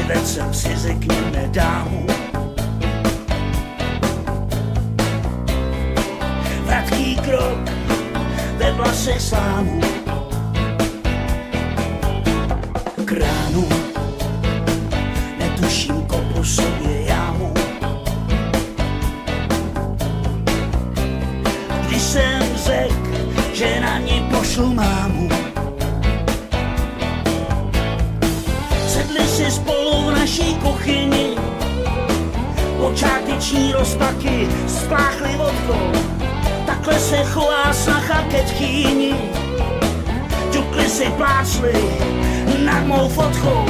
Přivedl jsem si, řekněme, dámu. Vratký krok ve vlasech slámu. K ránu netuším, kopu sobě jámu. Když jsem řekl, že na ní pošlu mámu. Sedli si spolu v naší kuchyni, počáteční rozpaky spláchly vodkou. Takhle se chová snacha ke tchýni. Ťukli si plácli nad mou fotkou.